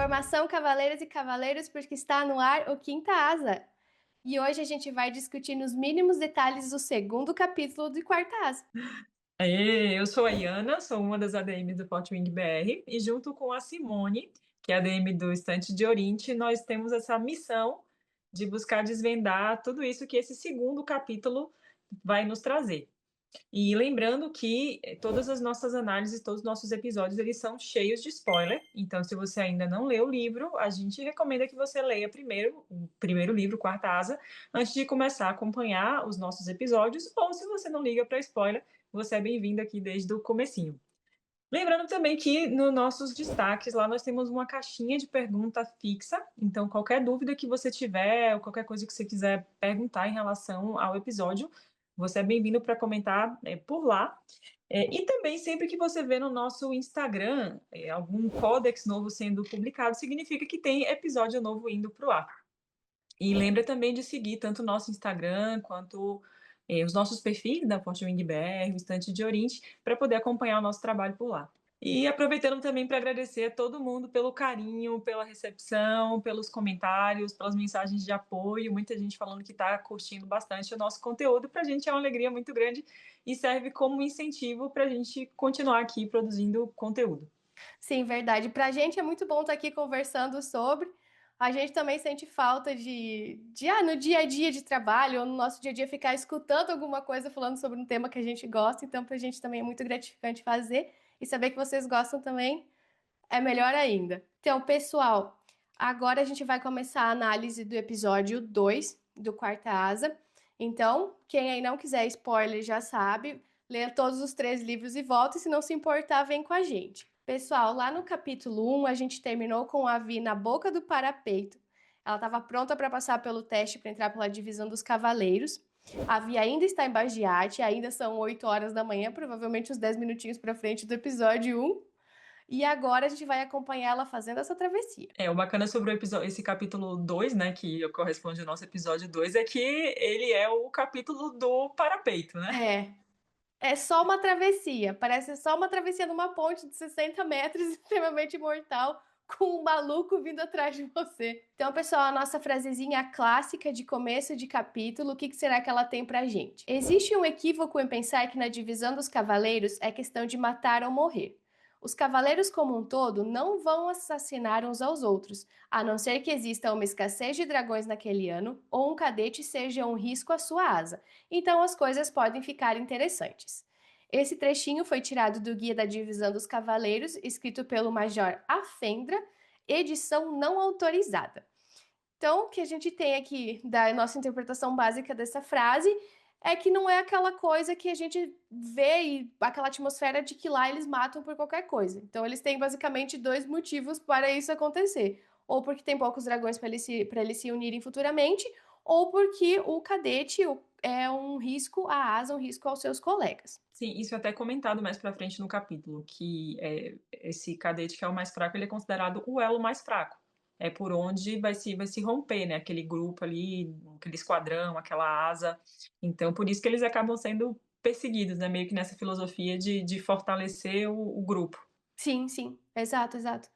Informação, cavaleiras e cavaleiros, porque está no ar o Quinta Asa. E hoje a gente vai discutir nos mínimos detalhes o segundo capítulo de Quarta Asa. Eu sou a Iana, sou uma das ADMs do Portwing BR, e junto com a Simone, que é a ADM do Estante de Orinte, nós temos essa missão de buscar desvendar tudo isso que esse segundo capítulo vai nos trazer. E lembrando que todas as nossas análises, todos os nossos episódios, eles são cheios de spoiler. Então, se você ainda não leu o livro, a gente recomenda que você leia primeiro o primeiro livro, Quarta Asa, antes de começar a acompanhar os nossos episódios. Ou se você não liga para spoiler, você é bem-vindo aqui desde o comecinho. Lembrando também que nos nossos destaques lá nós temos uma caixinha de pergunta fixa, então qualquer dúvida que você tiver ou qualquer coisa que você quiser perguntar em relação ao episódio, você é bem-vindo para comentar por lá. E também sempre que você vê no nosso Instagram algum códex novo sendo publicado, significa que tem episódio novo indo para o ar. E lembra também de seguir tanto o nosso Instagram quanto os nossos perfis da Portwing BR, o Estante de Orinte, para poder acompanhar o nosso trabalho por lá. E aproveitando também para agradecer a todo mundo pelo carinho, pela recepção, pelos comentários, pelas mensagens de apoio. Muita gente falando que está curtindo bastante o nosso conteúdo. Para a gente é uma alegria muito grande e serve como incentivo para a gente continuar aqui produzindo conteúdo. Sim, verdade. Pra gente é muito bom estar aqui conversando sobre. A gente também sente falta no dia a dia de trabalho ou no nosso dia a dia ficar escutando alguma coisa falando sobre um tema que a gente gosta. Então, pra gente também é muito gratificante fazer e saber que vocês gostam também é melhor ainda. Então, pessoal, agora a gente vai começar a análise do episódio 2 do Quarta Asa. Então, quem aí não quiser spoiler já sabe, lê todos os 3 livros e volta, e se não se importar, vem com a gente. Pessoal, lá no capítulo 1, a gente terminou com a Vi na boca do parapeito. Ela estava pronta para passar pelo teste para entrar pela divisão dos cavaleiros. A Vi ainda está em Bagiate, ainda são 8 horas da manhã, provavelmente uns 10 minutinhos para frente do episódio 1. E agora a gente vai acompanhar ela fazendo essa travessia. O bacana sobre esse capítulo 2, né, que corresponde ao nosso episódio 2, é que ele é o capítulo do parapeito, né? É, é só uma travessia. Parece só uma travessia numa ponte de 60 metros, extremamente mortal, com um maluco vindo atrás de você. Então, pessoal, a nossa frasezinha clássica de começo de capítulo, o que será que ela tem pra gente? Existe um equívoco em pensar que na divisão dos cavaleiros é questão de matar ou morrer. Os cavaleiros como um todo não vão assassinar uns aos outros, a não ser que exista uma escassez de dragões naquele ano ou um cadete seja um risco à sua asa. Então as coisas podem ficar interessantes. Esse trechinho foi tirado do Guia da Divisão dos Cavaleiros, escrito pelo Major Afendra, edição não autorizada. Então, o que a gente tem aqui da nossa interpretação básica dessa frase é que não é aquela coisa que a gente vê e aquela atmosfera de que lá eles matam por qualquer coisa. Então, eles têm basicamente 2 motivos para isso acontecer. Ou porque tem poucos dragões para eles se unirem futuramente, ou porque o cadete é um risco à asa, um risco aos seus colegas. Sim, isso é até comentado mais pra frente no capítulo, que esse cadete que é o mais fraco, ele é considerado o elo mais fraco. É por onde vai se romper, né? Aquele grupo ali, aquele esquadrão, aquela asa. Então, por isso que eles acabam sendo perseguidos, né? Meio que nessa filosofia de fortalecer o grupo. Sim, sim, exato, exato.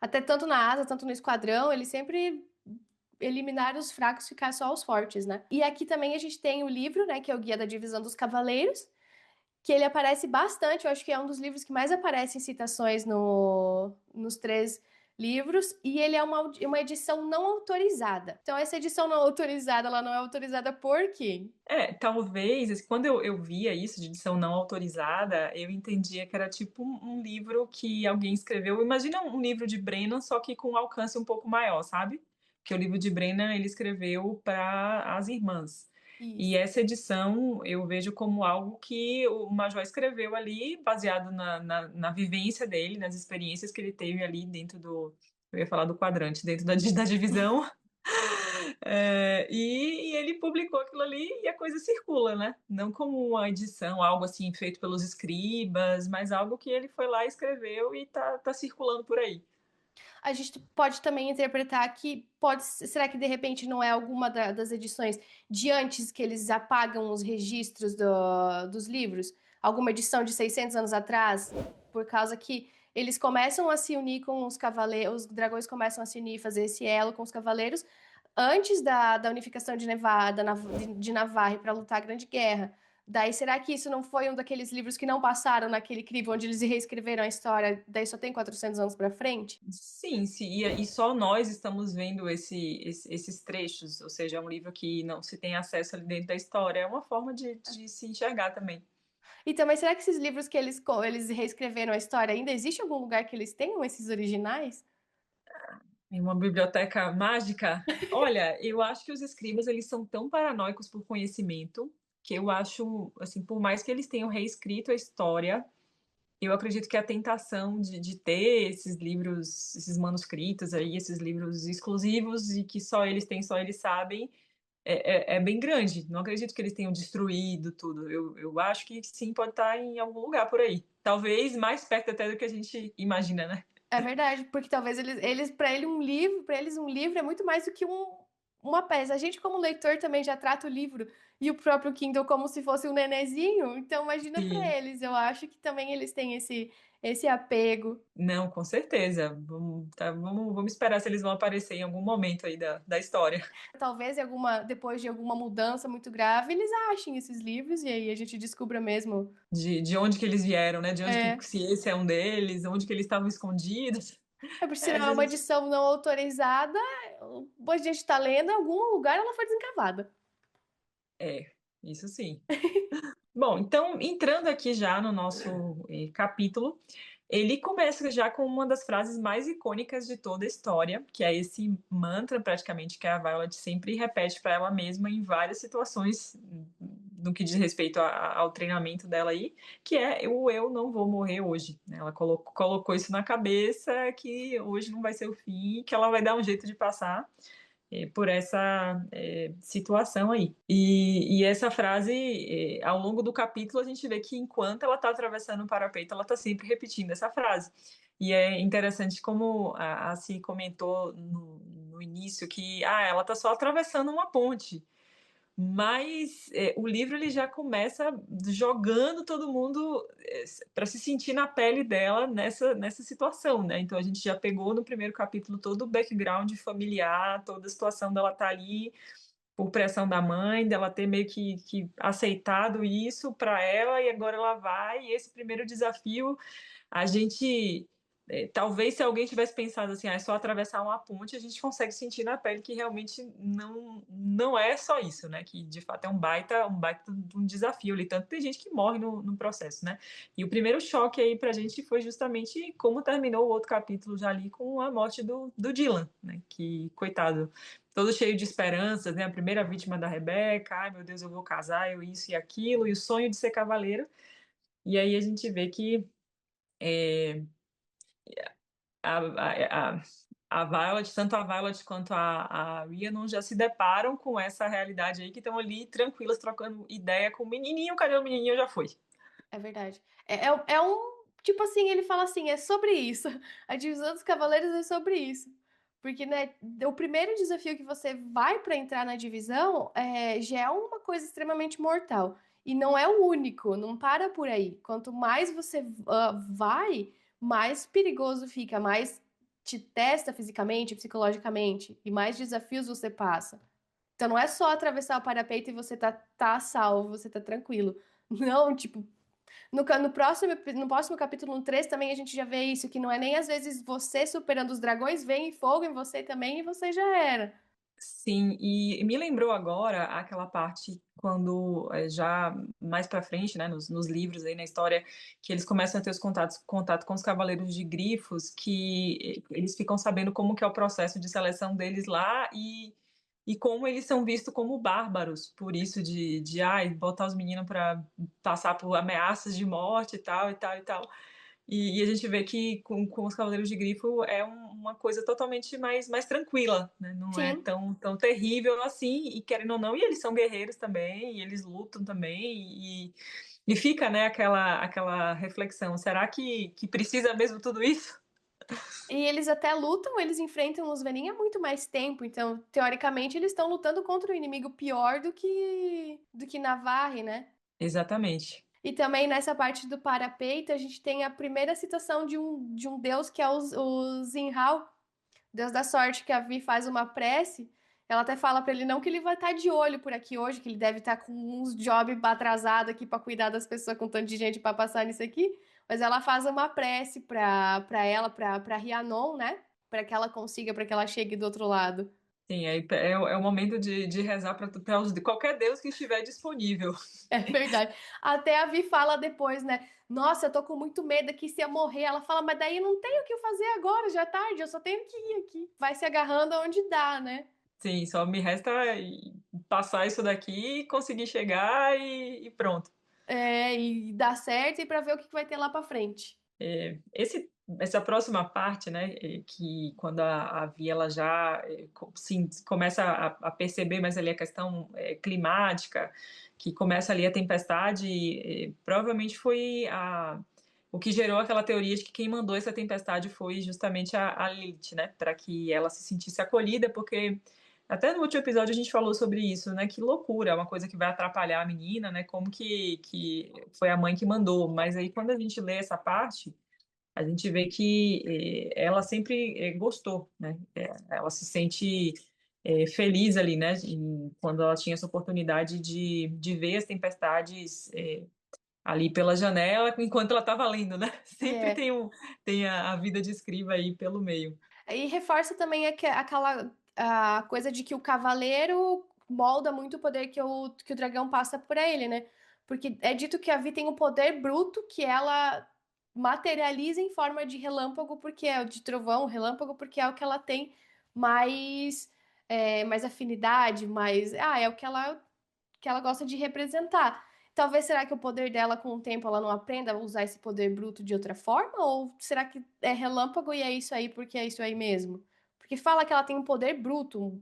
Até tanto na asa, tanto no esquadrão, eles sempre eliminaram os fracos, ficar só os fortes, né? E aqui também a gente tem o livro, né, que é o Guia da Divisão dos Cavaleiros, que ele aparece bastante, eu acho que é um dos livros que mais aparecem citações nos 3 livros, e ele é uma edição não autorizada. Então, essa edição não autorizada, ela não é autorizada por quê? Talvez, quando eu via isso de edição não autorizada, eu entendia que era tipo um livro que alguém escreveu. Imagina um livro de Brennan, só que com um alcance um pouco maior, sabe? Porque o livro de Brennan ele escreveu para as irmãs. E Isso. essa edição eu vejo como algo que o Major escreveu ali, baseado na vivência dele, nas experiências que ele teve ali dentro do. Eu ia falar do quadrante, dentro da divisão. E ele publicou aquilo ali e a coisa circula, né? Não como uma edição, algo assim feito pelos escribas, mas algo que ele foi lá, escreveu e tá circulando por aí. A gente pode também interpretar que será que de repente não é alguma das edições de antes que eles apagam os registros dos livros? Alguma edição de 600 anos atrás? Por causa que Eles começam a se unir com os cavaleiros, os dragões começam a se unir, fazer esse elo com os cavaleiros antes da unificação de Nevada, de Navarre para lutar a Grande Guerra. Daí, será que isso não foi um daqueles livros que não passaram naquele crivo onde eles reescreveram a história, daí só tem 400 anos para frente? Sim, sim, e só nós estamos vendo esses trechos, ou seja, é um livro que não se tem acesso ali dentro da história, é uma forma de se enxergar também. E também, será que esses livros que eles reescreveram a história, ainda existe algum lugar que eles tenham esses originais? Em uma biblioteca mágica? Olha, eu acho que os escribas, eles são tão paranoicos por conhecimento, que eu acho, assim, por mais que eles tenham reescrito a história, eu acredito que a tentação de ter esses livros, esses manuscritos aí, esses livros exclusivos e que só eles têm, só eles sabem, é bem grande. Não acredito que eles tenham destruído tudo. Eu acho que sim, pode estar em algum lugar por aí. Talvez mais perto até do que a gente imagina, né? É verdade, porque talvez para eles um livro é muito mais do que uma peça. A gente, como leitor, também já trata o livro e o próprio Kindle como se fosse um nenezinho. Então, imagina para Sim. eles. Eu acho que também eles têm esse apego. Não, com certeza. Vamos esperar se eles vão aparecer em algum momento aí da história. Talvez depois de alguma mudança muito grave, eles achem esses livros e aí a gente descubra mesmo. De onde que eles vieram, né? De onde que, É, se esse é um deles, onde que eles estavam escondidos. por É, às sinal, é uma vezes edição não autorizada. A gente está lendo, em algum lugar ela foi desencavada. é, isso sim. Bom, então, entrando aqui já no nosso capítulo, ele começa já com uma das frases mais icônicas de toda a história, que é esse mantra, praticamente, que a Violet sempre repete para ela mesma em várias situações, no que diz respeito ao treinamento dela aí, que é o eu não vou morrer hoje. Né? Ela colocou isso na cabeça, que hoje não vai ser o fim, que ela vai dar um jeito de passar por essa situação aí. E essa frase, ao longo do capítulo, a gente vê que enquanto ela está atravessando o parapeito, ela está sempre repetindo essa frase. E é interessante como a Si comentou no início que ela está só atravessando uma ponte. Mas o livro ele já começa jogando todo mundo para se sentir na pele dela nessa situação, né? Então a gente já pegou no primeiro capítulo todo o background familiar, toda a situação dela estar ali por pressão da mãe, dela ter meio que aceitado isso para ela, e agora ela vai, e esse primeiro desafio, a gente. Talvez se alguém tivesse pensado assim, é só atravessar uma ponte, a gente consegue sentir na pele que realmente não é só isso, né? Que de fato é um baita de um desafio ali. Tanto tem gente que morre no processo, né? E o primeiro choque aí pra gente foi justamente como terminou o outro capítulo já ali com a morte do Dylan, né? Que, coitado, todo cheio de esperanças, né? A primeira vítima da Rebeca, ai meu Deus, eu vou casar, eu isso e aquilo, e o sonho de ser cavaleiro. E aí a gente vê que é, a, a, a Violet, tanto a Violet quanto a Rhiannon já se deparam com essa realidade aí, que estão ali tranquilas, trocando ideia com o menininho, cadê o menininho? Já foi. É verdade. É um. Tipo assim, ele fala assim: é sobre isso. A divisão dos cavaleiros é sobre isso. Porque, né, o primeiro desafio que você vai para entrar na divisão já é uma coisa extremamente mortal. E não é o único, não para por aí. Quanto mais você vai, mais perigoso fica, mais te testa fisicamente, psicologicamente, e mais desafios você passa. Então não é só atravessar o parapeito e você tá salvo, você tá tranquilo. Não, tipo, no próximo capítulo, no 3, também a gente já vê isso, que não é nem às vezes você superando os dragões, vem fogo em você também e você já era. Sim, e me lembrou agora aquela parte quando já mais para frente, né, nos livros aí na história, que eles começam a ter os contato com os Cavaleiros de Grifos, que eles ficam sabendo como que é o processo de seleção deles lá e como eles são vistos como bárbaros, por isso de botar os meninos para passar por ameaças de morte e tal, e tal, e tal. E a gente vê que com os Cavaleiros de Grifo é uma coisa totalmente mais tranquila, né? Não é Sim. tão terrível assim, e querendo ou não, e eles são guerreiros também, e eles lutam também, e fica, né, aquela reflexão, será que precisa mesmo tudo isso? E eles até lutam, eles enfrentam os Venin há muito mais tempo, então, teoricamente, eles estão lutando contra um inimigo pior do que Navarre, né? Exatamente. E também nessa parte do parapeito, a gente tem a primeira citação de um deus que é o Zinhao, Deus da sorte, que a Vi faz uma prece. Ela até fala pra ele não que ele vai estar de olho por aqui hoje, que ele deve estar com uns job atrasado aqui pra cuidar das pessoas com tanto de gente pra passar nisso aqui, mas ela faz uma prece pra ela, pra Rhiannon, né? Pra que ela consiga, pra que ela chegue do outro lado. Sim, aí é o momento de rezar para qualquer Deus que estiver disponível. É verdade. Até a Vi fala depois, né? Nossa, eu tô com muito medo aqui se eu morrer. Ela fala, mas daí não tenho o que fazer agora, já é tarde, eu só tenho que ir aqui. Vai se agarrando aonde dá, né? Sim, só me resta passar isso daqui, conseguir chegar e pronto. É, e dar certo e para ver o que vai ter lá para frente. Essa próxima parte, né, que quando a Vi ela já sim, começa a perceber mais ali a questão climática, que começa ali a tempestade, provavelmente foi o que gerou aquela teoria de que quem mandou essa tempestade foi justamente a Lilith, né, para que ela se sentisse acolhida, porque até no último episódio a gente falou sobre isso, né? Que loucura, é uma coisa que vai atrapalhar a menina, né? Como que foi a mãe que mandou. Mas aí quando a gente lê essa parte, a gente vê que ela sempre gostou, né? Ela se sente feliz ali, né? Quando ela tinha essa oportunidade de ver as tempestades ali pela janela enquanto ela estava lendo, né? Sempre É. tem a vida de escriba aí pelo meio. E reforça também aquela a coisa de que o cavaleiro molda muito o poder que o dragão passa para ele, né? Porque é dito que a Vi tem um poder bruto que ela materializa em forma de relâmpago, porque é o de trovão, relâmpago, porque é o que ela tem mais, mais afinidade, mais. Ah, é o que ela gosta de representar. Talvez será que o poder dela, com o tempo, ela não aprenda a usar esse poder bruto de outra forma? Ou será que é relâmpago e é isso aí porque é isso aí mesmo? Porque fala que ela tem um poder bruto.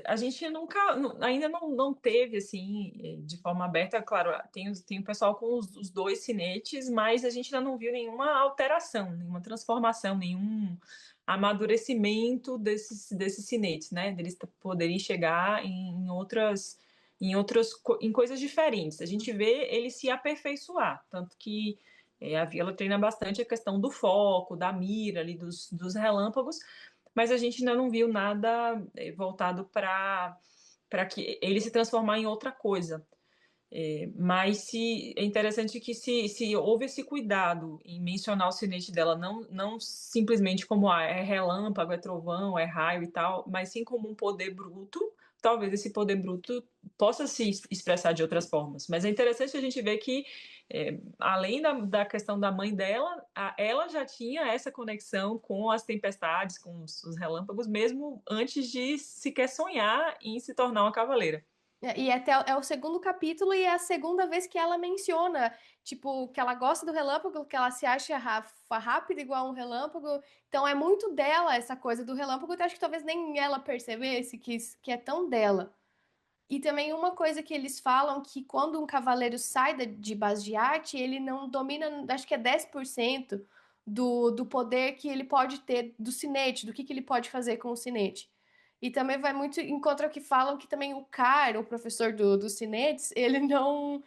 A gente ainda não teve, assim, de forma aberta, claro, tem o pessoal com os dois sinetes, mas a gente ainda não viu nenhuma alteração, nenhuma transformação, nenhum amadurecimento desses sinetes, né? Deles poderem chegar em coisas diferentes. A gente vê ele se aperfeiçoar, tanto que a Viola treina bastante a questão do foco, da mira ali, dos relâmpagos, mas a gente ainda não viu nada voltado para que ele se transformar em outra coisa. Mas é interessante que se houve esse cuidado em mencionar o sinete dela, não simplesmente como é relâmpago, é trovão, é raio e tal, mas sim como um poder bruto, talvez esse poder bruto possa se expressar de outras formas. Mas é interessante a gente ver que, além da questão da mãe dela, ela já tinha essa conexão com as tempestades, com os relâmpagos, mesmo antes de sequer sonhar em se tornar uma cavaleira. E até é o segundo capítulo e é a segunda vez que ela menciona, tipo, que ela gosta do relâmpago, que ela se acha rápida igual um relâmpago. Então é muito dela essa coisa do relâmpago, eu acho que talvez nem ela percebesse que é tão dela. E também uma coisa que eles falam que quando um cavaleiro sai de base de arte, ele não domina, acho que é 10% do poder que ele pode ter do sinete, do que ele pode fazer com o sinete. E também vai muito em contra o que falam que também o Car, o professor dos sinetes, ele não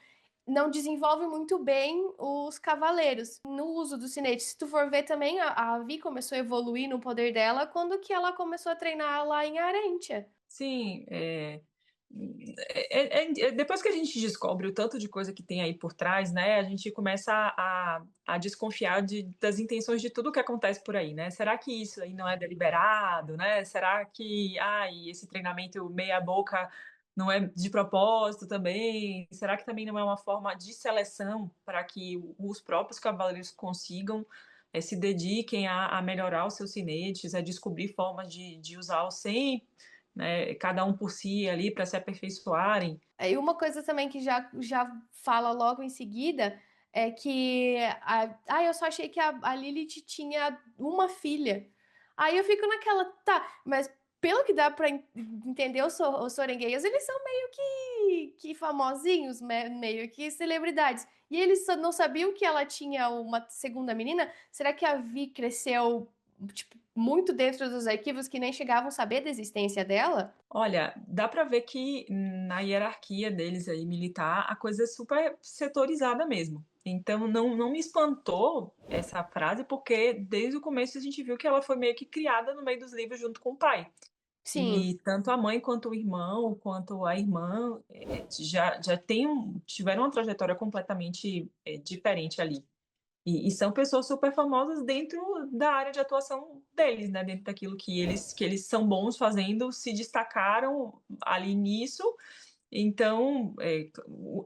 desenvolve muito bem os cavaleiros no uso do sinete. Se tu for ver também, a Vi começou a evoluir no poder dela quando que ela começou a treinar lá em Arentia. Sim, depois que a gente descobre o tanto de coisa que tem aí por trás, né, a gente começa a desconfiar das intenções de tudo que acontece por aí, né? Será que isso aí não é deliberado, né? Será que, esse treinamento meia boca não é de propósito também? Será que também não é uma forma de seleção para que os próprios cavaleiros consigam se dediquem a melhorar os seus cinetes, a descobrir formas de usá-los sem, né, cada um por si ali para se aperfeiçoarem. E uma coisa também que já fala logo em seguida é que eu só achei que a Lilith tinha uma filha. Aí eu fico naquela, tá, mas pelo que dá pra entender, os Sorengueiros, eles são meio que famosinhos, meio que celebridades. E eles não sabiam que ela tinha uma segunda menina? Será que a Vi cresceu, tipo, muito dentro dos arquivos que nem chegavam a saber da existência dela? Olha, dá para ver que na hierarquia deles aí militar, a coisa é super setorizada mesmo. Então não me espantou essa frase, porque desde o começo a gente viu que ela foi meio que criada no meio dos livros junto com o pai. Sim. E tanto a mãe quanto o irmão, quanto a irmã, já tiveram uma trajetória completamente, diferente ali. E são pessoas super famosas dentro da área de atuação deles, né, dentro daquilo que eles são bons fazendo, se destacaram ali nisso. Então,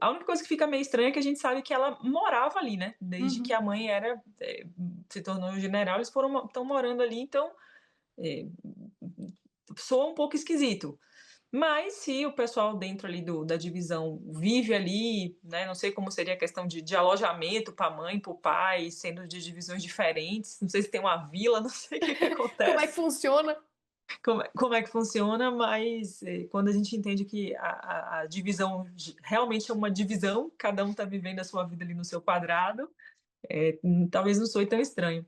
a única coisa que fica meio estranha é que a gente sabe que ela morava ali, né, desde que Uhum. a mãe se tornou general, eles estão morando ali, então, eh, soa um pouco esquisito. Mas se o pessoal dentro ali da divisão vive ali, né, não sei como seria a questão de alojamento para a mãe, para o pai, sendo de divisões diferentes, não sei se tem uma vila, não sei o que que Como é que acontece, funciona? como é que funciona, mas, quando a gente entende que a divisão realmente é uma divisão, cada um está vivendo a sua vida ali no seu quadrado, talvez não soe tão estranho.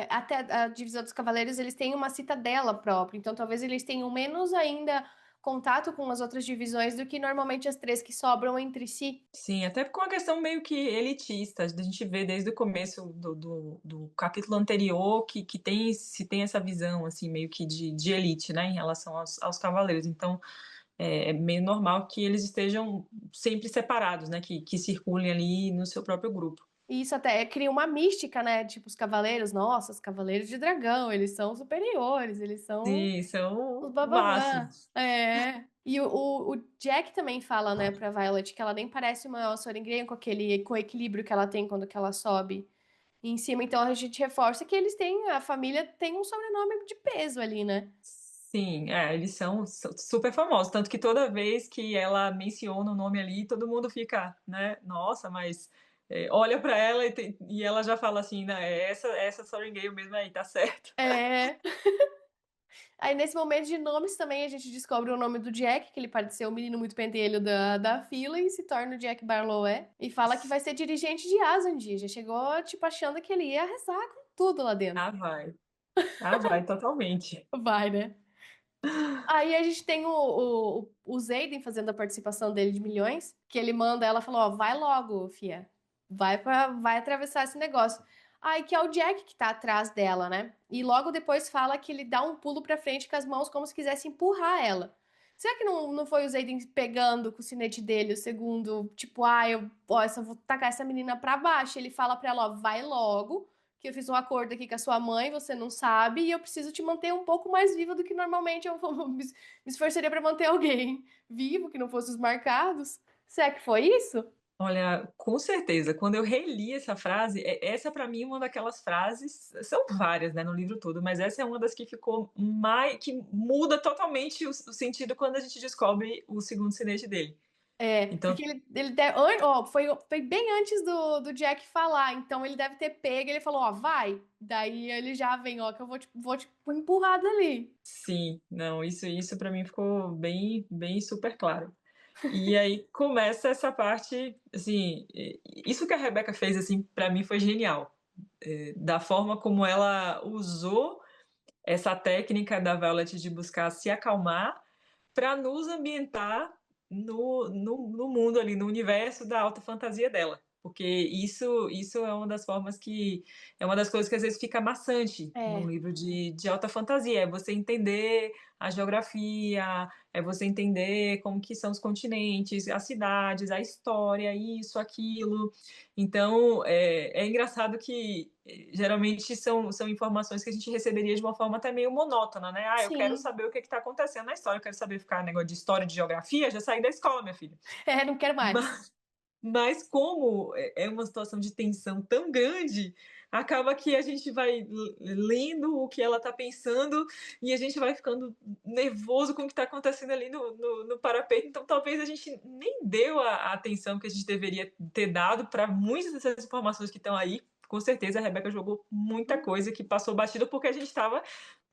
Até a divisão dos cavaleiros, eles têm uma citadela própria, então talvez eles tenham menos ainda contato com as outras divisões do que normalmente as 3 que sobram entre si. Sim, até com uma questão meio que elitista, a gente vê desde o começo do capítulo anterior que tem essa visão, assim, meio que de elite, né, em relação aos cavaleiros. Então, é meio normal que eles estejam sempre separados, né, que circulem ali no seu próprio grupo. E isso até cria uma mística, né? Tipo, os cavaleiros, nossa, os cavaleiros de dragão, eles são superiores, eles são Sim, os são o bababá. máximo. É. E o Jack também fala, né, pra Violet que ela nem parece uma Soren com o equilíbrio que ela tem quando que ela sobe em cima. Então a gente reforça que eles têm, a família tem um sobrenome de peso ali, né? Sim, eles são super famosos, tanto que toda vez que ela menciona o nome ali, todo mundo fica, né, nossa, mas, olha para ela e ela já fala assim, né, é essa Sorengale mesmo aí, tá certo. É. Aí, nesse momento de nomes também, a gente descobre o nome do Jack, que ele parece ser o menino muito pentelho da fila, e se torna o Jack Barlowe. E fala que vai ser dirigente de asa um dia. Já chegou, tipo, achando que ele ia arrasar com tudo lá dentro. Ah, vai. Ah, vai, totalmente. Vai, né? Aí a gente tem o Zayden fazendo a participação dele de milhões, que ele manda, ela falou, ó, vai logo, fia. Vai atravessar esse negócio. Aí que é o Jack que tá atrás dela, né? E logo depois fala que ele dá um pulo pra frente com as mãos como se quisesse empurrar ela. Será que não foi o Zayden pegando com o cinete dele o segundo, tipo, vou tacar essa menina pra baixo. Ele fala pra ela, ó, vai logo, que eu fiz um acordo aqui com a sua mãe, você não sabe, e eu preciso te manter um pouco mais viva do que normalmente me esforçaria para manter alguém vivo, que não fosse os marcados. Será que foi isso? Olha, com certeza, quando eu reli essa frase, essa para mim é uma daquelas frases, são várias, né, no livro todo, mas essa é uma das que ficou mais que muda totalmente o sentido quando a gente descobre o segundo sinete dele. Então Porque foi bem antes do Jack falar, então ele deve ter pego, ele falou, ó, vai. Daí ele já vem, ó, que eu vou te empurrar dali. sim, não, isso para mim ficou bem super claro. E aí começa essa parte, assim, isso que a Rebeca fez, assim, para mim foi genial, da forma como ela usou essa técnica da Violet de buscar se acalmar para nos ambientar no mundo ali, no universo da alta fantasia dela. Porque isso é uma das formas que é uma das coisas que às vezes fica maçante num É, livro de alta fantasia, é você entender a geografia, é você entender como que são os continentes, as cidades, a história, isso, aquilo. Então, é engraçado que geralmente são informações que a gente receberia de uma forma até meio monótona, né? Ah, eu quero sim. saber o que está acontecendo na história, eu quero saber ficar negócio de história, de geografia, já saí da escola, minha filha. Não quero mais. Mas como é uma situação de tensão tão grande, acaba que a gente vai lendo o que ela está pensando e a gente vai ficando nervoso com o que está acontecendo ali no parapeito. Então, talvez a gente nem deu a atenção que a gente deveria ter dado para muitas dessas informações que estão aí. Com certeza, a Rebeca jogou muita coisa que passou batido porque a gente estava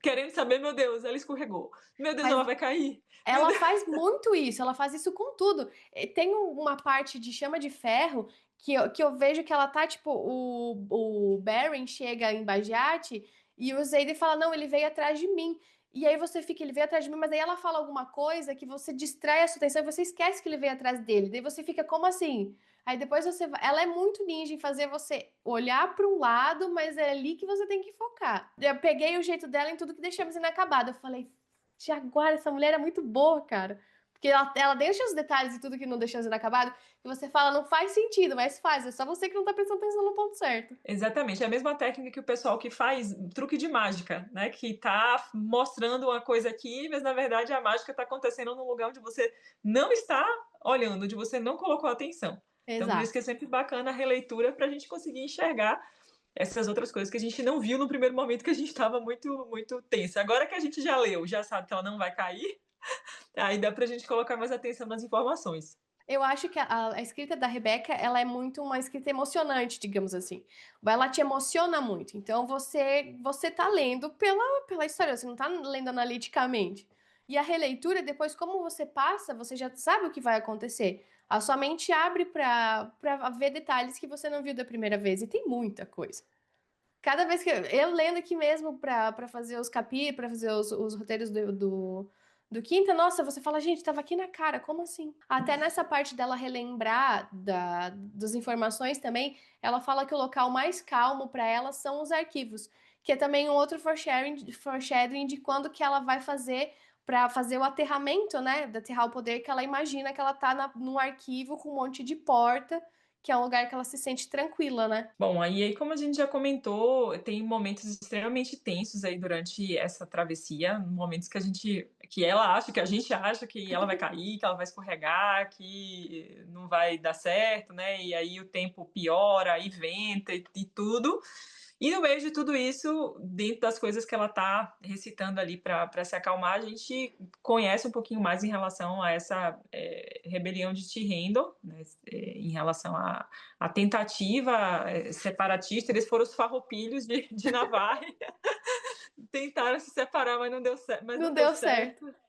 querendo saber, meu Deus, ela escorregou. Meu Deus, Mas ela vai cair. Meu ela Deus. faz muito isso, ela faz isso com tudo. Tem uma parte de Chama de Ferro que eu vejo que ela tá, tipo, o Beren chega em Bajate E o Zayden fala, não, ele veio atrás de mim. E aí você fica, ele veio atrás de mim, mas aí ela fala alguma coisa que você distrai a sua atenção e você esquece que ele veio atrás dele. Daí você fica, como assim? Aí depois você vai. Ela é muito ninja em fazer você olhar para um lado, mas é ali que você tem que focar. Eu peguei o jeito dela em tudo que deixamos inacabado. Eu falei, Jaguar, essa mulher é muito boa, cara. Porque ela deixa os detalhes e tudo que não deixamos inacabado, e você fala, não faz sentido, mas faz. É só você que não tá prestando atenção no ponto certo. Exatamente, é a mesma técnica que o pessoal que faz truque de mágica, né? Que tá mostrando uma coisa aqui, mas na verdade a mágica está acontecendo num lugar onde você não está olhando, onde você não colocou atenção. Então, por isso Exato. que é sempre bacana a releitura para a gente conseguir enxergar essas outras coisas que a gente não viu no primeiro momento que a gente estava muito, muito tensa. Agora que a gente já leu, já sabe que ela não vai cair, aí dá para a gente colocar mais atenção nas informações. Eu acho que a escrita da Rebeca, ela é muito uma escrita emocionante, digamos assim. Ela te emociona muito. Então você tá lendo pela história, você não tá lendo analiticamente. E a releitura, depois, como você passa, você já sabe o que vai acontecer. A sua mente abre para ver detalhes que você não viu da primeira vez. E tem muita coisa. Cada vez que eu lendo aqui mesmo para fazer os capítulos, para fazer os roteiros do Quinta, nossa, você fala, gente, tava aqui na cara, como assim? Até nessa parte dela relembrar das informações também, ela fala que o local mais calmo para ela são os arquivos, que é também um outro foreshadowing de quando que ela vai fazer para fazer o aterramento, né? De aterrar o poder que ela imagina que ela tá num arquivo com um monte de porta, que é um lugar que ela se sente tranquila, né? Bom, aí como a gente já comentou, tem momentos extremamente tensos aí durante essa travessia, momentos que ela acha, que a gente acha que ela vai cair, que ela vai escorregar, que não vai dar certo, né? E aí o tempo piora, aí venta e tudo. E no meio de tudo isso, dentro das coisas que ela está recitando ali para se acalmar, a gente conhece um pouquinho mais em relação a essa rebelião de T-Handle, né, em relação à tentativa separatista. Eles foram os farroupilhos de Navarre, tentaram se separar, mas Não não deu deu certo. certo.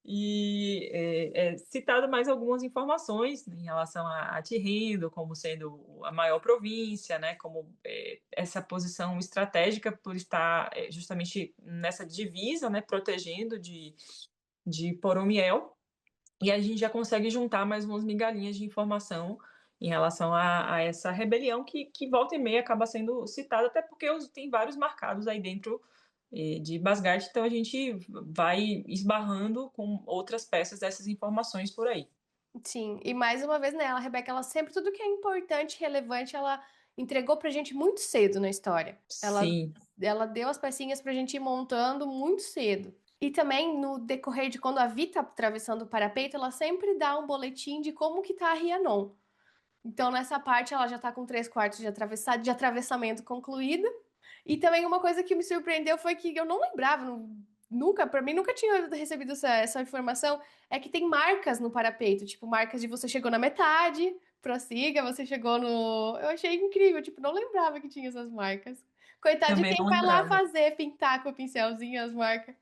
E citado mais algumas informações, né, em relação a Tirreno como sendo a maior província, né, como essa posição estratégica por estar justamente nessa divisa, né, protegendo de Poromiel, e a gente já consegue juntar mais umas migalhinhas de informação em relação a essa rebelião que volta e meia acaba sendo citada, até porque tem vários marcados aí dentro de Basgard, então a gente vai esbarrando com outras peças dessas informações por aí. Sim, e mais uma vez, né, a Rebeca, ela sempre, tudo que é importante, relevante, ela entregou pra gente muito cedo na história. Sim, Ela deu as pecinhas pra gente ir montando muito cedo. E também, no decorrer de quando a Vi tá atravessando o parapeito, ela sempre dá um boletim de como que tá a Rhiannon. Então, nessa parte, ela já tá com 3/4 de atravessamento concluído. E também uma coisa que me surpreendeu foi que eu não lembrava, nunca, para mim nunca tinha recebido essa informação, é que tem marcas no parapeito, tipo marcas de você chegou na metade, prossiga, você chegou no. Eu achei incrível, tipo, não lembrava que tinha essas marcas. Coitado de também quem não vai lá lembrava. fazer, pintar com o pincelzinho as marcas.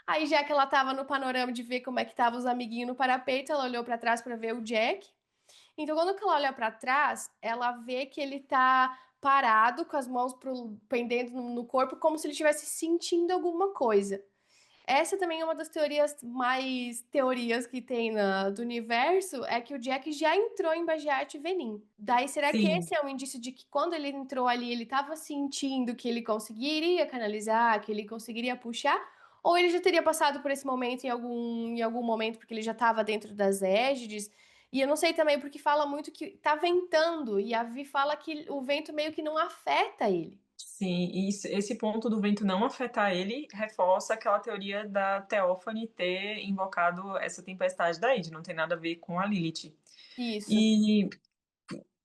Aí, já que ela tava no panorama de ver como é que tava os amiguinhos no parapeito, ela olhou para trás para ver o Jack. Então, quando ela olha para trás, ela vê que ele tá parado, com as mãos pendendo no corpo, como se ele estivesse sentindo alguma coisa. Essa também é uma das teorias mais teorias que tem do universo, é que o Jack já entrou em Bagiat e Venin. Daí, será que Sim, esse é um indício de que quando ele entrou ali, ele estava sentindo que ele conseguiria canalizar, que ele conseguiria puxar? Ou ele já teria passado por esse momento em algum momento, porque ele já estava dentro das égides? E eu não sei também, porque fala muito que tá ventando, e a Vi fala que o vento meio que não afeta ele. sim. E esse ponto do vento não afetar ele reforça aquela teoria da Teófane ter invocado essa tempestade da Id, não tem nada a ver com a Lilith. Isso. E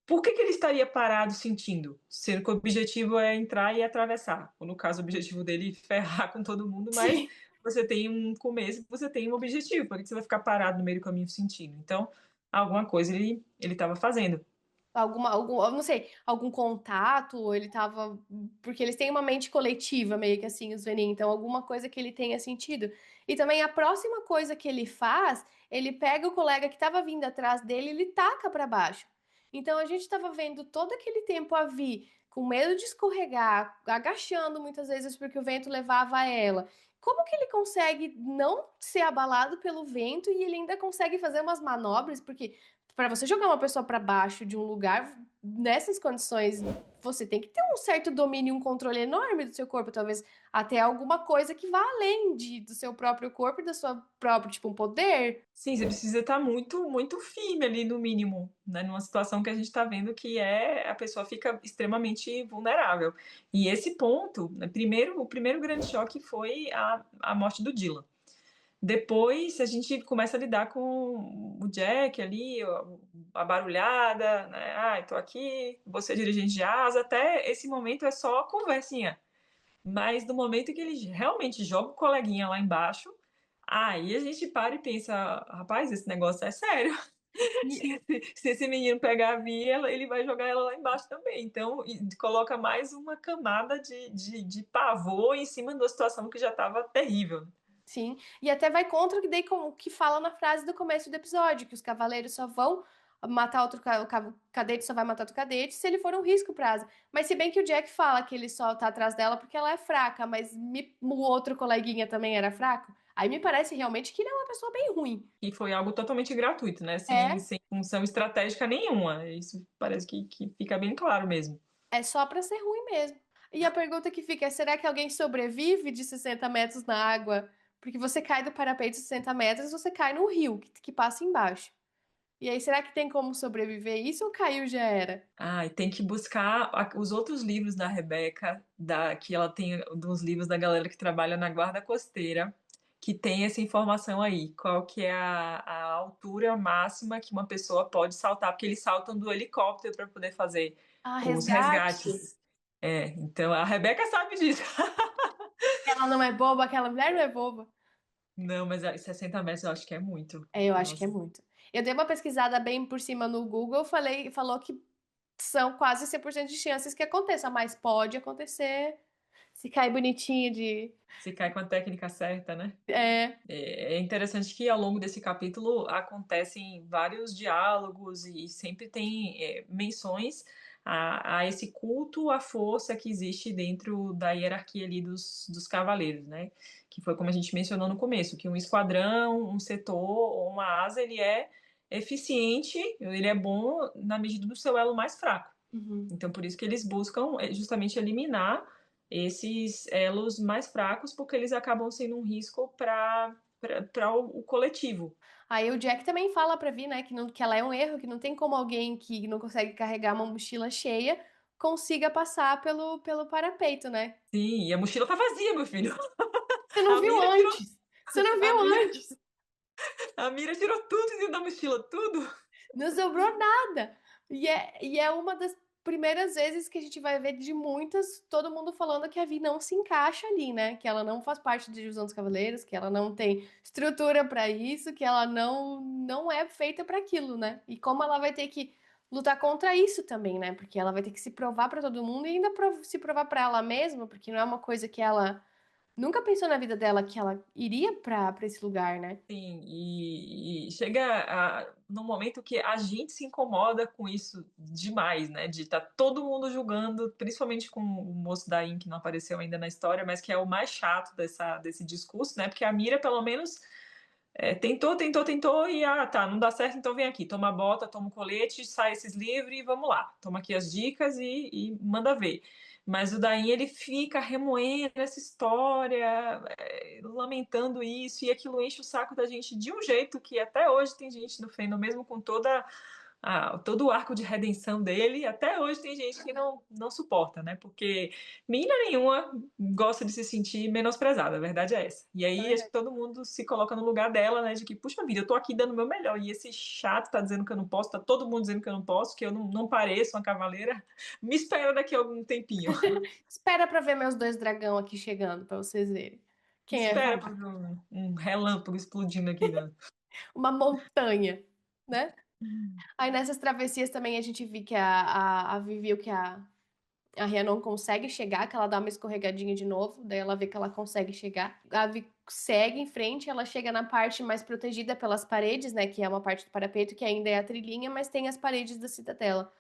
por que ele estaria parado sentindo? Sendo que o objetivo é entrar e atravessar. Ou no caso, o objetivo dele é ferrar com todo mundo, mas Sim. você tem um começo, você tem um objetivo. Por que você vai ficar parado no meio do caminho sentindo? Então, alguma coisa ele estava fazendo. Eu não sei, algum contato, ou ele tava. Porque eles têm uma mente coletiva, meio que assim, os Venin, então alguma coisa que ele tenha sentido. E também a próxima coisa que ele faz, ele pega o colega que tava vindo atrás dele e ele taca para baixo. Então a gente tava vendo todo aquele tempo a Vi com medo de escorregar, agachando muitas vezes porque o vento levava ela. Como que ele consegue não ser abalado pelo vento e ele ainda consegue fazer umas manobras? Porque para você jogar uma pessoa para baixo de um lugar nessas condições, você tem que ter um certo domínio, um controle enorme do seu corpo, talvez até alguma coisa que vá além do seu próprio corpo e da sua própria, tipo, um poder. Sim, você precisa estar muito, muito firme ali no mínimo, né, numa situação que a gente está vendo que a pessoa fica extremamente vulnerável. E esse ponto, né, o primeiro grande choque foi a morte do Dylan. Depois a gente começa a lidar com o Jack ali, a barulhada, né? Ai, tô aqui, você é dirigente de asa, até esse momento é só conversinha. Mas no momento que ele realmente joga o coleguinha lá embaixo, aí a gente para e pensa, rapaz, esse negócio é sério. Se esse menino pegar a Via, ele vai jogar ela lá embaixo também. Então, coloca mais uma camada de pavor em cima de uma situação que já estava terrível. Sim, e até vai contra o que, o que fala na frase do começo do episódio, que os cavaleiros só vão matar o cadete só vai matar outro cadete se ele for um risco pra Asa. Mas se bem que o Jack fala que ele só tá atrás dela porque ela é fraca, mas o outro coleguinha também era fraco, aí me parece realmente que ele é uma pessoa bem ruim. E foi algo totalmente gratuito, né? É, Sem função estratégica nenhuma. Isso parece que fica bem claro mesmo. é só pra ser ruim mesmo. E a pergunta que fica é: será que alguém sobrevive de 60 metros na água? Porque você cai do parapeito de 60 metros, você cai no rio que passa embaixo. E aí, será que tem como sobreviver isso ou caiu já era? Ah, e tem que buscar os outros livros da Rebeca, que ela tem dos livros da galera que trabalha na guarda costeira, que tem essa informação aí, qual que é a altura máxima que uma pessoa pode saltar, porque eles saltam do helicóptero para poder fazer Ah, os resgate. resgates. É, então a Rebeca sabe disso. Ela não é boba, aquela mulher não é boba. Não, mas 60 metros eu acho que é muito. É, eu acho que é Nossa. muito. Eu dei uma pesquisada bem por cima no Google, falou que são quase 100% de chances que aconteça, mas pode acontecer se cair bonitinho de. Se cai com a técnica certa, né? É. É interessante que ao longo desse capítulo acontecem vários diálogos e sempre tem menções a esse culto à força que existe dentro da hierarquia ali dos cavaleiros, né? Que foi como a gente mencionou no começo, que um esquadrão, um setor ou uma asa, ele é eficiente, ele é bom na medida do seu elo mais fraco. Uhum. Então, por isso que eles buscam justamente eliminar esses elos mais fracos, porque eles acabam sendo um risco para o coletivo. Aí o Jack também fala pra Vi, né, que, não, que ela é um erro, que não tem como alguém que não consegue carregar uma mochila cheia consiga passar pelo parapeito, né? Sim, e a mochila tá vazia, meu filho. Você não A viu Mira tirou, antes! Você não a viu Mira, antes! a Mira tirou tudo de dentro da mochila, tudo. Não sobrou nada. E é uma das primeiras vezes que a gente vai ver de muitas, todo mundo falando que a Vi não se encaixa ali, né? Que ela não faz parte da divisão dos cavaleiros, que ela não tem estrutura pra isso, que ela não é feita pra aquilo, né? E como ela vai ter que lutar contra isso também, né? Porque ela vai ter que se provar pra todo mundo e ainda se provar pra ela mesma, porque não é uma coisa que ela nunca pensou na vida dela que ela iria pra esse lugar, né? Sim, e chega num momento que a gente se incomoda com isso demais, né? De estar todo mundo julgando, principalmente com o moço da IN, que não apareceu ainda na história, mas que é o mais chato desse discurso, né? Porque a Mira, pelo menos, tentou e tá, não dá certo, então vem aqui, toma a bota, toma o colete, sai esses livros e vamos lá. Toma aqui as dicas e manda ver. Mas o Daim, ele fica remoendo essa história, lamentando isso, e aquilo enche o saco da gente de um jeito que até hoje tem gente no fandom, mesmo com todo o arco de redenção dele, até hoje tem gente que não suporta, né? Porque menina nenhuma gosta de se sentir menosprezada, a verdade é essa. E aí acho que todo mundo se coloca no lugar dela, né? De que, puxa vida, eu tô aqui dando o meu melhor, e esse chato tá dizendo que eu não posso, tá todo mundo dizendo que eu não posso, que eu não pareço uma cavaleira. Me espera daqui a algum tempinho. Espera pra ver meus dois dragão aqui chegando, pra vocês verem. Quem é Espera por fraco? um relâmpago explodindo aqui, né? Uma montanha, né? Aí nessas travessias também a gente viu que a Vivi viu que a Ria não consegue chegar, que ela dá uma escorregadinha de novo, daí ela vê que ela consegue chegar. A Vi segue em frente, ela chega na parte mais protegida pelas paredes, né? Que é uma parte do parapeito que ainda é a trilhinha, mas tem as paredes da cidadela.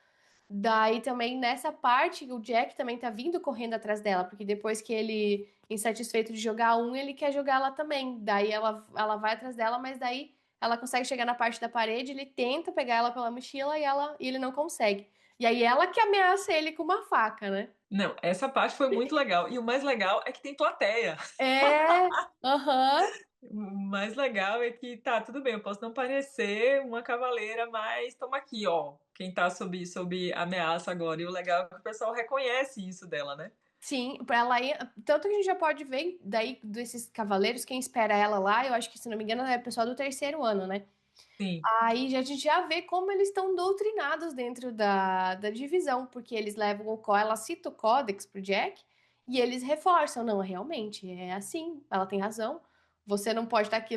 Daí também nessa parte o Jack também tá vindo correndo atrás dela, porque depois que ele, insatisfeito de jogar um, ele quer jogar ela também. Daí ela vai atrás dela, mas daí ela consegue chegar na parte da parede, ele tenta pegar ela pela mochila e ele não consegue. E aí ela que ameaça ele com uma faca, né? Não, essa parte foi muito legal. E o mais legal é que tem plateia. É, aham. O mais legal é que tá, tudo bem, eu posso não parecer uma cavaleira, mas toma aqui, ó, quem tá sob ameaça agora. E o legal é que o pessoal reconhece isso dela, né? Sim, pra ela ir. Tanto que a gente já pode ver daí desses cavaleiros, quem espera ela lá, eu acho que, se não me engano, é o pessoal do terceiro ano, né? Sim, Aí a gente já vê como eles estão doutrinados dentro da divisão, porque eles levam ela cita o Codex pro Jack e eles reforçam, não, realmente, é assim, ela tem razão. Você não pode estar aqui,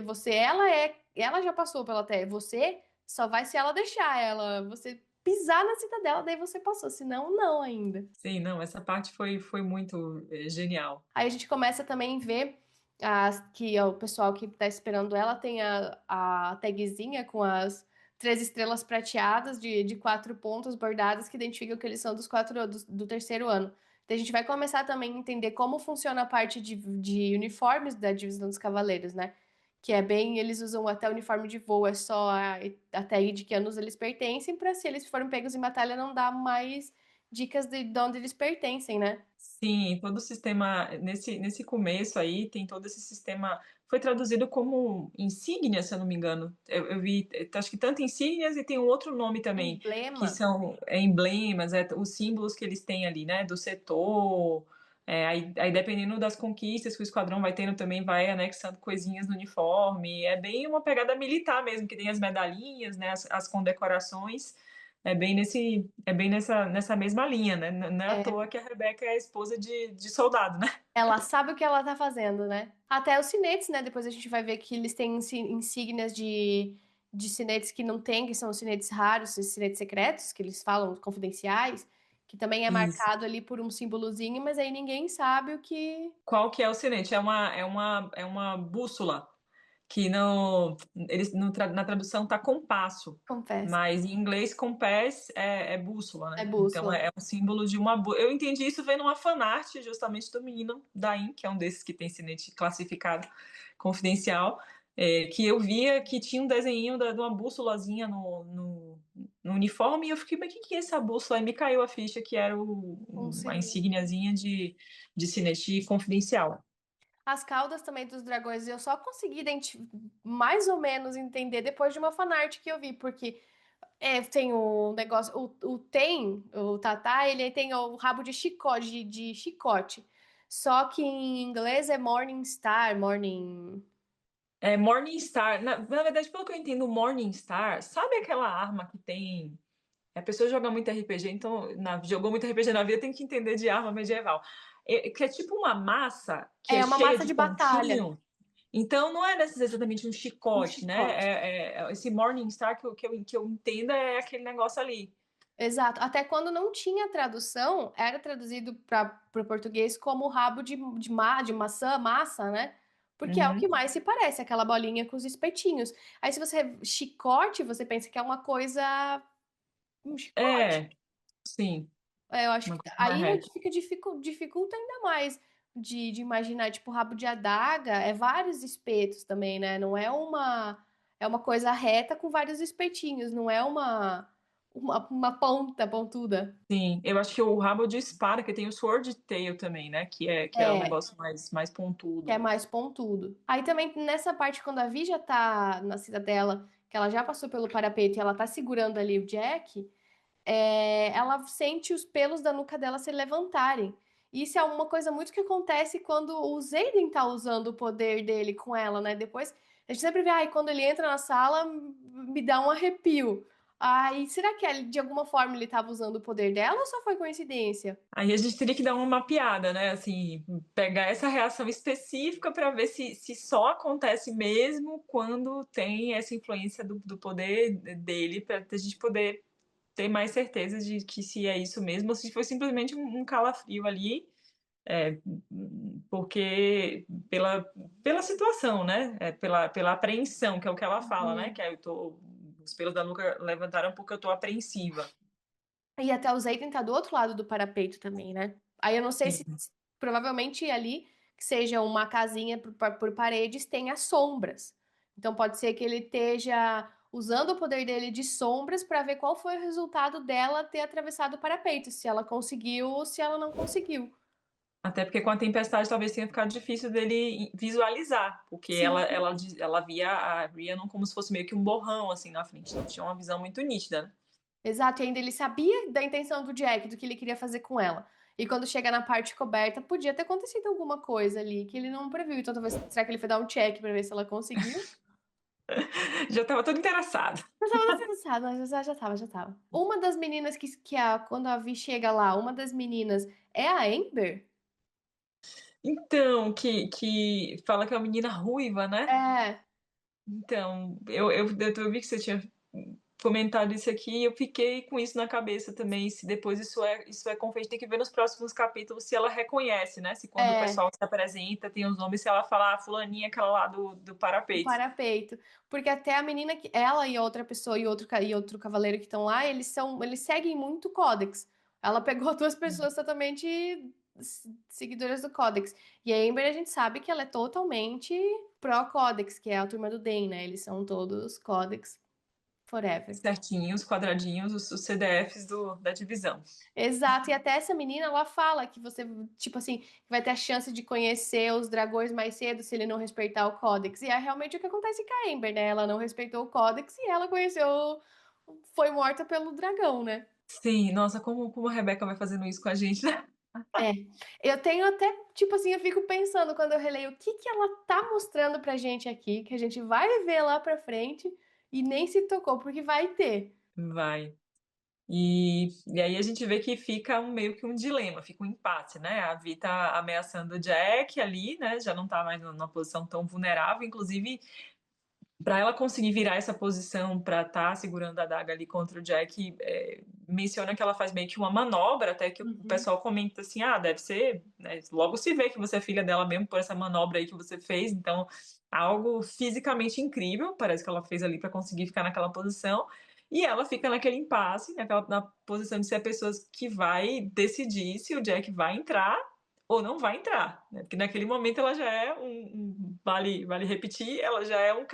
ela já passou pela Terra, você só vai se ela deixar você pisar na cidadela, daí você passou, senão não ainda. sim, não, essa parte foi muito genial. Aí a gente começa também a ver que o pessoal que tá esperando ela tem a tagzinha com as 3 estrelas prateadas de 4 pontos bordadas que identificam que eles são do terceiro ano. Então a gente vai começar também a entender como funciona a parte de uniformes da divisão dos cavaleiros, né? Que é bem, eles usam até uniforme de voo, é só até aí de que anos eles pertencem, para se eles forem pegos em batalha não dar mais dicas de onde eles pertencem, né? Sim, todo o sistema, nesse começo aí, tem todo esse sistema. Foi traduzido como insígnia, se eu não me engano. Eu vi, acho que tanto insígnias e tem um outro nome também, que Emblema. são emblemas, os símbolos que eles têm ali, né, do setor. Aí, dependendo das conquistas que o esquadrão vai tendo, também vai anexando coisinhas no uniforme. É bem uma pegada militar mesmo, que tem as medalhinhas, né, as condecorações. É bem nessa mesma linha, né? Não é à É, toa que a Rebeca é a esposa de soldado, né? ela sabe o que ela tá fazendo, né? Até os sinetes, né? Depois a gente vai ver que eles têm insígnias de sinetes que não tem, que são os sinetes raros, os sinetes secretos, que eles falam confidenciais, que também é Isso. marcado ali por um símbolozinho, mas aí ninguém sabe o que. Qual que é o sinete? É uma bússola que eles, na tradução tá compasso, Confesso. mas em inglês compass é bússola, É né? Então bússola. é um símbolo de uma Eu entendi isso vendo uma fanart justamente do menino Daim, que é um desses que tem sinete classificado confidencial, que eu via que tinha um desenho de uma bússolazinha no uniforme, e eu fiquei, mas o que que é essa bússola? Aí me caiu a ficha que era Um uma sinete. insígniazinha de sinete confidencial. As caudas também dos dragões eu só consegui mais ou menos entender depois de uma fanart que eu vi, porque tem o negócio, o Tatá, ele tem o rabo de chicote, de chicote. Só que em inglês é Morning Star, Morning. É Morningstar. Na verdade, pelo que eu entendo, Morningstar, sabe aquela arma que tem. A pessoa joga muito RPG, então jogou muito RPG na vida, tem que entender de arma medieval. Que é tipo uma massa que é É uma cheia massa de de batalha, pontinho. Então não é exatamente um um chicote, né? chicote. Esse Morningstar que eu entenda é aquele negócio ali. Exato. Até quando não tinha tradução, era traduzido para o português como rabo de maçã, massa, né? Porque é o que Uhum. mais se parece, aquela bolinha com os espetinhos. Aí, se você chicote, você pensa que é uma coisa. Um chicote. É, sim, Eu acho uma que coisa mais aí reta. dificulta ainda mais de imaginar, tipo, rabo de adaga é vários espetos também, né? Não é é uma coisa reta com vários espetinhos, não é uma ponta pontuda. Sim, eu acho que o rabo de espada, que tem o Sword Tail também, né? Que é o É, negócio mais que é pontudo. mais pontudo. Aí também nessa parte, quando a Vi já tá na cidadela, que ela já passou pelo parapeito e ela tá segurando ali o Jack, ela sente os pelos da nuca dela se levantarem. Isso é uma coisa muito que acontece quando o Zayden tá usando o poder dele com ela, né? Depois, a gente sempre vê, ai, quando ele entra na sala, me dá um arrepio. Ai, será que de alguma forma ele tava usando o poder dela ou só foi coincidência? Aí a gente teria que dar uma mapeada, né? Assim, pegar essa reação específica para ver se só acontece mesmo quando tem essa influência do poder dele, para a gente poder ter mais certeza de que se é isso mesmo, ou se foi simplesmente um calafrio ali, é, porque pela situação, né? Pela apreensão, que é o que ela fala, né? Uhum. Que aí os pelos da nuca levantaram porque eu tô apreensiva. E até os itens tá do outro lado do parapeito também, né? Aí eu não sei se Sim. provavelmente ali que seja uma casinha por paredes tenha sombras. Então pode ser que ele esteja usando o poder dele de sombras para ver qual foi o resultado dela ter atravessado o parapeito, se ela conseguiu ou se ela não conseguiu. Até porque com a tempestade talvez tenha ficado difícil dele visualizar, porque Sim. ela via a Rhiannon como se fosse meio que um borrão assim na frente, não tinha uma visão muito nítida, né? Exato, e ainda ele sabia da intenção do Jack, do que ele queria fazer com ela. E quando chega na parte coberta, podia ter acontecido alguma coisa ali que ele não previu. Então, talvez, será que ele foi dar um check pra ver se ela conseguiu? Já estava todo interessado. Mas tava descansado, mas já tava, já tava. Uma das meninas quando a Vi chega lá, uma das meninas é a Amber? Então, que fala que é uma menina ruiva, né? É, Então, eu vi que você tinha comentado isso aqui e eu fiquei com isso na cabeça também, se depois isso é confeito, tem que ver nos próximos capítulos se ela reconhece, né? Se quando o é, pessoal se apresenta, tem os nomes, se ela fala, ah, fulaninha, aquela lá do o parapeito. parapeito. Porque até a menina que ela e outra pessoa e outro cavaleiro que estão lá, eles seguem muito o Codex. Ela pegou duas pessoas totalmente seguidoras do Codex. E a Amber, a gente sabe que ela é totalmente pró-Codex, que é a turma do Den, né? Eles são todos Codex Forever. Certinhos, quadradinhos, os CDFs da divisão. Exato, e até essa menina, ela fala que você, tipo assim, vai ter a chance de conhecer os dragões mais cedo se ele não respeitar o Codex. E é realmente o que acontece com a Amber, né? Ela não respeitou o Codex e ela conheceu, foi morta pelo dragão, né? Sim, nossa, como a Rebeca vai fazendo isso com a gente, né? É, eu tenho até, tipo assim, eu fico pensando quando eu releio o que que ela tá mostrando pra gente aqui, que a gente vai ver lá pra frente e nem se tocou, porque vai ter. Vai. E aí a gente vê que fica meio que um dilema, fica um empate, né? A Vi tá ameaçando o Jack ali, né? Já não tá mais numa posição tão vulnerável, inclusive para ela conseguir virar essa posição para estar segurando a adaga ali contra o Jack, menciona que ela faz meio que uma manobra, até que o Uhum. pessoal comenta assim, ah, deve ser, né, logo se vê que você é filha dela mesmo por essa manobra aí que você fez, então algo fisicamente incrível, parece que ela fez ali para conseguir ficar naquela posição, e ela fica naquele impasse, na posição de ser a pessoa que vai decidir se o Jack vai entrar ou não vai entrar, né? Porque naquele momento ela já é vale repetir, ela já é uma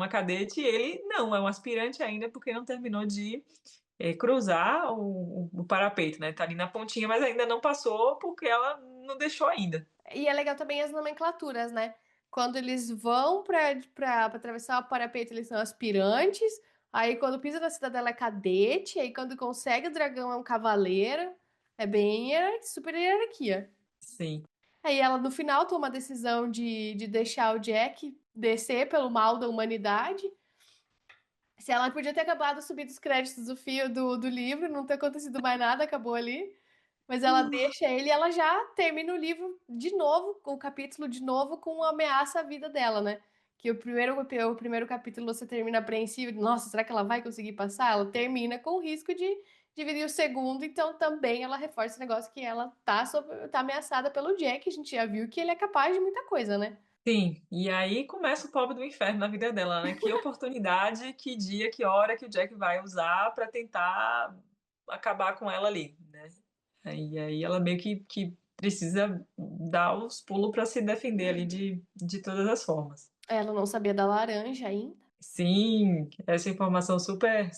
cadete, e ele não, é um aspirante ainda porque não terminou de cruzar o parapeito, né? Tá ali na pontinha, mas ainda não passou porque ela não deixou ainda. E é legal também as nomenclaturas, né? Quando eles vão pra atravessar o parapeito, eles são aspirantes. Aí quando pisa na cidadela é cadete. Aí quando consegue o dragão é um cavaleiro. É bem super hierarquia. Sim, Aí ela no final toma a decisão de deixar o Jack descer pelo mal da humanidade. Se ela podia ter acabado de subir os créditos do fio do livro, não ter acontecido mais nada, acabou ali. Mas ela deixa ele e ela já termina o livro de novo, com o capítulo de novo, com uma ameaça à vida dela, né? Que o primeiro capítulo você termina apreensivo, nossa, será que ela vai conseguir passar? Ela termina com o risco de dividir o segundo, então também ela reforça o negócio que ela tá ameaçada pelo Jack, a gente já viu que ele é capaz de muita coisa, né? sim. E aí começa o pobre do inferno na vida dela, né? Que oportunidade, que dia, que hora que o Jack vai usar para tentar acabar com ela ali, né? E aí ela meio que precisa dar os pulos para se defender ali de todas as formas. Ela não sabia da laranja ainda, Sim, essa informação super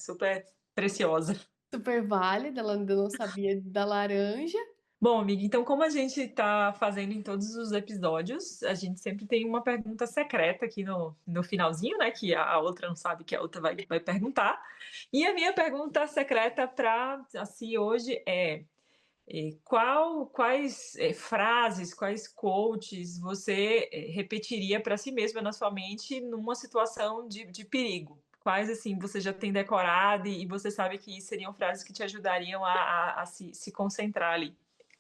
preciosa. super válida, ela ainda não sabia da laranja. Bom, amiga, então como a gente está fazendo em todos os episódios, a gente sempre tem uma pergunta secreta aqui no finalzinho, né? Que a outra não sabe que a outra vai perguntar. E a minha pergunta secreta para assim hoje quais frases, quais quotes você repetiria para si mesma na sua mente numa situação de perigo? Quais, assim, você já tem decorado e você sabe que seriam frases que te ajudariam a se concentrar ali?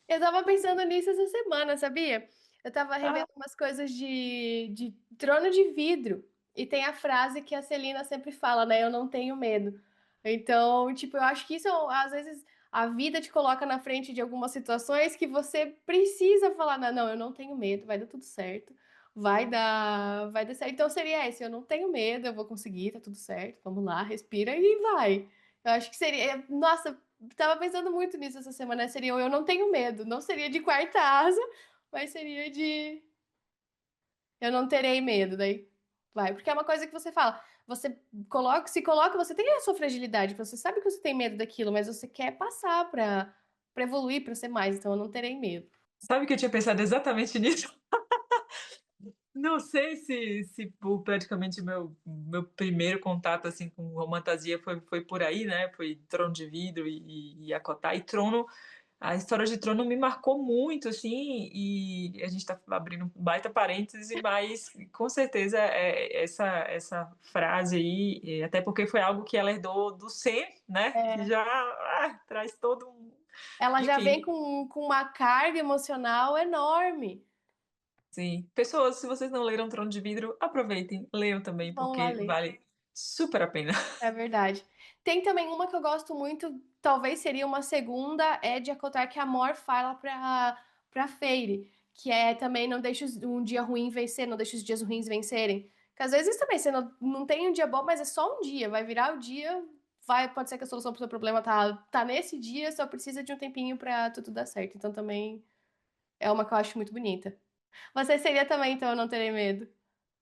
Eu tava pensando nisso essa semana, sabia? Eu tava Ah, revendo umas coisas de Trono de Vidro. E tem a frase que a Celina sempre fala, né? Eu não tenho medo. Então, tipo, eu acho que isso, às vezes, a vida te coloca na frente de algumas situações que você precisa falar, não, não, eu não tenho medo, vai dar tudo certo. Vai dar certo. Então seria esse, eu não tenho medo, eu vou conseguir, tá tudo certo. Vamos lá, respira e vai. Eu acho que seria, nossa, tava pensando muito nisso essa semana. Seria o Eu Não Tenho Medo. Não seria de quarta asa, mas seria de Eu Não Terei Medo. Daí vai. Porque é uma coisa que você fala. Você se coloca, você tem a sua fragilidade, você sabe que você tem medo daquilo, mas você quer passar pra evoluir, pra ser mais. Então eu não terei medo. Sabe que eu tinha pensado exatamente nisso? Não sei se praticamente meu primeiro contato assim com romantasia foi por aí, né? Foi Trono de Vidro e Acotar. E Trono, a história de Trono me marcou muito, assim, e a gente está abrindo um baita parêntese, mas com certeza essa frase aí, até porque foi algo que ela herdou do Sam, né? Que É. já traz todo um. Ela já vem Enfim, com uma carga emocional enorme. sim. Pessoas, se vocês não leram Trono de Vidro, aproveitem, leiam também, Vão lá porque ler. vale super a pena. É verdade. Tem também uma que eu gosto muito, talvez seria uma segunda, é de Acotar que a Mor fala pra Feire, que é também não deixe um dia ruim vencer, não deixe os dias ruins vencerem. Que às vezes também você não tem um dia bom, mas é só um dia, vai virar o dia, pode ser que a solução pro seu problema tá nesse dia, só precisa de um tempinho pra tudo dar certo. Então também é uma que eu acho muito bonita. Você seria também, então eu não terei medo.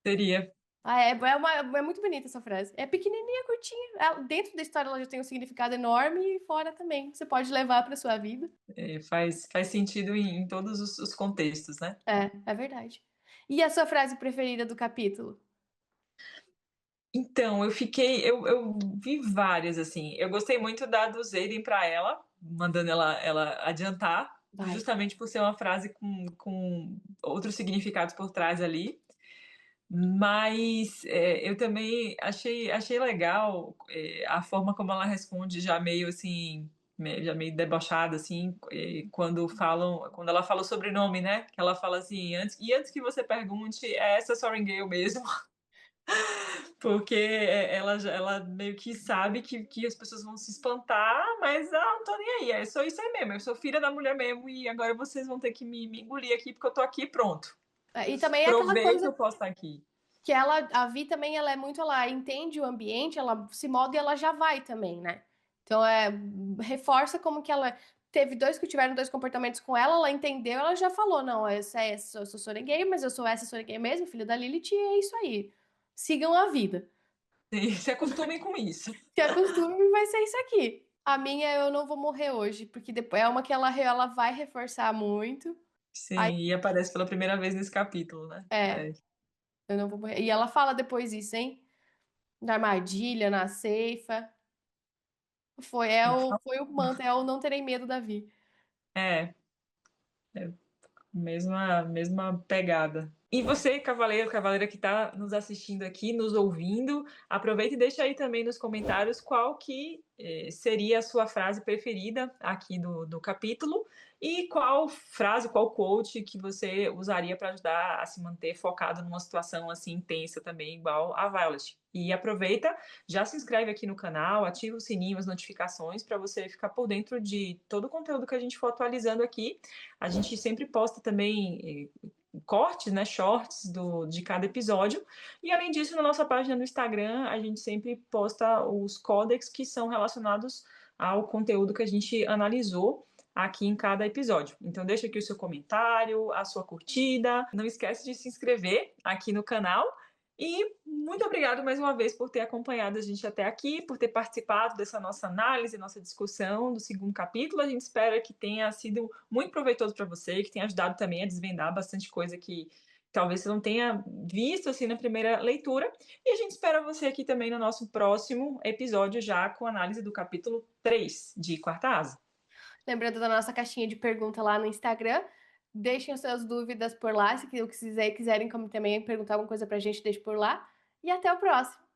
Seria. Ah, é muito bonita essa frase. É pequenininha, curtinha. Dentro da história ela já tem um significado enorme e fora também. Você pode levar para sua vida. Faz sentido em todos os contextos, né? É verdade. E a sua frase preferida do capítulo? Então, eu vi várias, assim. Eu gostei muito da do Zayden para ela, mandando ela adiantar, Vai. justamente por ser uma frase com outros significados por trás ali. Mas eu também achei legal a forma como ela responde, já meio assim, já meio debochada, assim, quando ela fala o sobrenome, né? Que ela fala assim, antes que você pergunte, é essa Soren Gale mesmo. Porque ela meio que sabe que as pessoas vão se espantar, mas não tô nem aí, é só isso aí mesmo, eu sou filha da mulher mesmo e agora vocês vão ter que me engolir aqui porque eu tô aqui pronto. E também é aquela Provei que coisa eu posso estar aqui. que a Vi também, ela é muito, ela entende o ambiente, ela se molda e ela já vai também, né? Então, reforça como que ela teve dois que tiveram dois comportamentos com ela, ela entendeu, ela já falou, não, eu sou Sorengei, mas eu sou essa Sorengei mesmo, filho da Lilith, e é isso aí. Sigam a vida. Sim, se acostumem com isso. Se acostume, vai ser isso aqui. A minha, eu não vou morrer hoje, porque depois é uma que ela vai reforçar muito. Aí, Sim, e aparece pela primeira vez nesse capítulo, né? é, É. eu não vou morrer. E ela fala depois isso, hein? Da armadilha, na ceifa. Foi o manto, é o não terem medo da Vi. É, mesma pegada. E você, cavaleiro, cavaleira que está nos assistindo aqui, nos ouvindo, aproveita e deixa aí também nos comentários qual que seria a sua frase preferida aqui do capítulo e qual frase, qual quote que você usaria para ajudar a se manter focado numa situação assim intensa também, igual a Violet. E aproveita, já se inscreve aqui no canal, ativa o sininho, as notificações para você ficar por dentro de todo o conteúdo que a gente for atualizando aqui. A gente sempre posta também cortes, né, shorts de cada episódio. E além disso, na nossa página no Instagram, a gente sempre posta os códex que são relacionados ao conteúdo que a gente analisou aqui em cada episódio. Então deixa aqui o seu comentário, a sua curtida, não esquece de se inscrever aqui no canal e muito obrigado mais uma vez por ter acompanhado a gente até aqui, por ter participado dessa nossa análise, nossa discussão do segundo capítulo. A gente espera que tenha sido muito proveitoso para você, que tenha ajudado também a desvendar bastante coisa que talvez você não tenha visto assim na primeira leitura. E a gente espera você aqui também no nosso próximo episódio, já com análise do capítulo 3 de Quarta Asa. Lembrando da nossa caixinha de pergunta lá no Instagram. Deixem as suas dúvidas por lá. Se quiserem como também perguntar alguma coisa pra gente, deixe por lá. E até o próximo.